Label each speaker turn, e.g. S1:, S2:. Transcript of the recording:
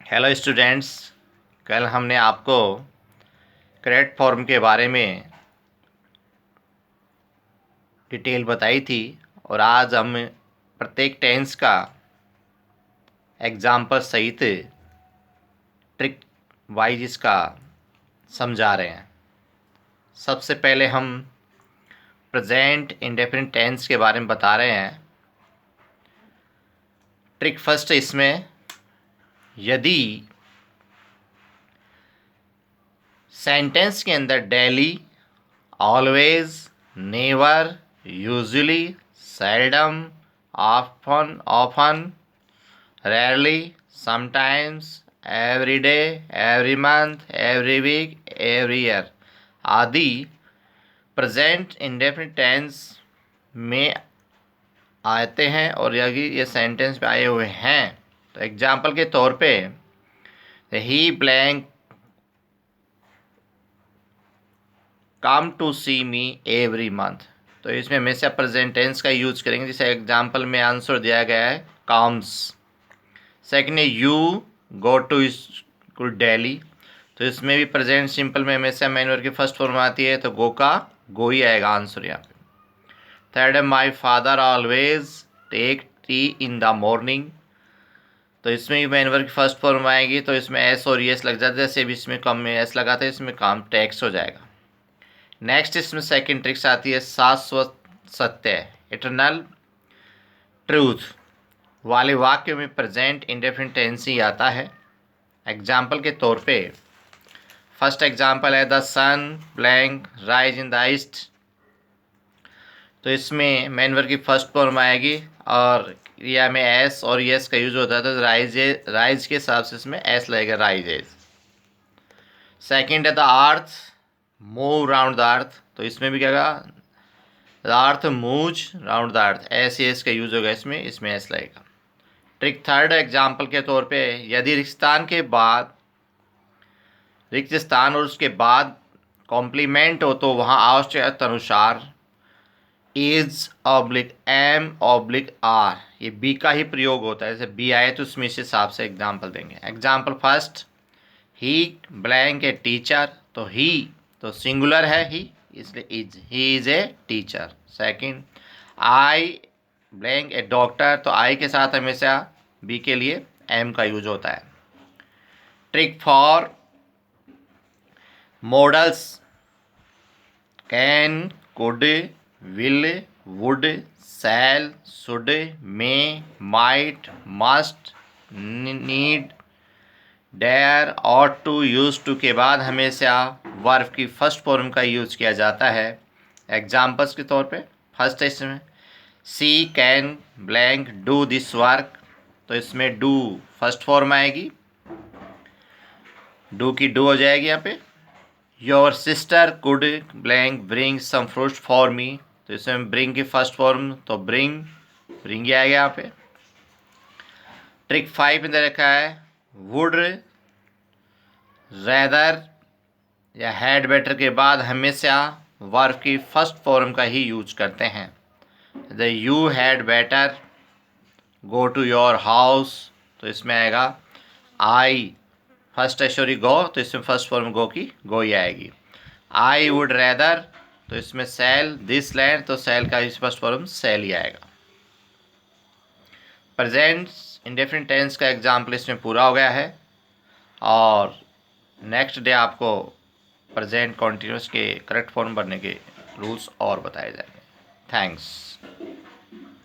S1: Hello students. कल हमने आपको करेक्ट फॉर्म के बारे में डिटेल बताई थी और आज हम प्रत्येक टेंस का एग्जाम्पल सहित ट्रिक वाइज इसका समझा रहे हैं। सबसे पहले हम प्रेजेंट इंडेफिनिट टेंस के बारे में बता रहे हैं। ट्रिक फर्स्ट इसमें, यदि सेंटेंस के अंदर daily, always, never, usually, seldom, often, rarely, sometimes, every day, every month, every week, every year आदि प्रेजेंट इंडेफिनिट टेंस में आते हैं और यदि ये सेंटेंस में आए हुए हैं तो एग्जाम्पल के तौर पे ही blank come to see me every month, तो इसमें हमेशा प्रेजेंट टेंस का यूज करेंगे। जैसे एग्जाम्पल में आंसर दिया गया है कम्स। सेकेंड है you go to school daily, तो इसमें भी प्रेजेंट सिंपल में हमेशा मेन वर्ब की फर्स्ट फॉर्म आती है, तो गो का गो ही आएगा आंसर यहाँ पे। थर्ड है my father always take tea in the morning, तो इसमें भी मेन वर्ब की फर्स्ट फॉर्म आएगी, तो इसमें एस और एस लग जाता है। जैसे भी इसमें कम में एस लगाते हैं, इसमें काम टेक्स्ट हो जाएगा। नेक्स्ट इसमें सेकेंड ट्रिक्स आती है शाश्वत सत्य, इटरनल ट्रूथ वाले वाक्य में प्रेजेंट इंडेफिनिट टेंस ही आता है। एग्जाम्पल के तौर पे फर्स्ट एग्जाम्पल है the sun blank rise in the east, तो इसमें मेन वर्ब की फर्स्ट फॉर्म आएगी और क्रिया में एस और यस का यूज होता है, तो राइज के हिसाब से इसमें एस लगेगा, राइजेज। सेकेंड है the earth move round the earth, तो इसमें भी क्या होगा, the earth moves round the earth, S का यूज होगा, इसमें एस लगेगा। ट्रिक थर्ड एग्जाम्पल के तौर पे, यदि रिक्त स्थान और उसके बाद कॉम्प्लीमेंट हो तो वहाँ आवश्यक अनुसार is oblique am oblique are, ये बी का ही प्रयोग होता है। जैसे बी आए तो उसमें इस हिसाब से एग्जाम्पल देंगे। Example first, he blank a teacher, तो ही तो सिंगुलर है ही, इसलिए is, he is a teacher. Second, I blank A doctor, तो आई के साथ हमेशा बी के लिए एम का यूज होता है। Trick for modals can, could, will, would, shall, should, may, might, must, need, dare, ought to, use to के बाद हमेशा वर्ब की फर्स्ट फॉर्म का यूज किया जाता है। एग्जाम्पल्स के तौर पे फर्स्ट है इसमें, she can blank do this work, तो इसमें डू फर्स्ट फॉर्म आएगी, डू की डू हो जाएगी यहाँ पे। Your sister could blank bring some fruit for me, तो इसमें ब्रिंग की फर्स्ट फॉर्म तो ब्रिंग ही आएगा यहाँ पे। ट्रिक 5 में दे रखा है वुड, रेदर या हैड बेटर के बाद हमेशा वर्ब की फर्स्ट फॉर्म का ही यूज करते हैं। The you had better go to your house, तो इसमें आएगा आई फर्स्ट है सॉरी गो, तो इसमें फर्स्ट फॉर्म गो की गो ही आएगी। आई वुड रेदर, तो इसमें सेल दिस लैंड, तो सेल का फर्स्ट फॉर्म सेल ही आएगा। प्रेजेंट इंडेफिनिट टेंस का एग्जाम्पल इसमें पूरा हो गया है और नेक्स्ट डे आपको प्रेजेंट कॉन्टिन्यूस के करेक्ट फॉर्म भरने के रूल्स और बताए जाएंगे। थैंक्स।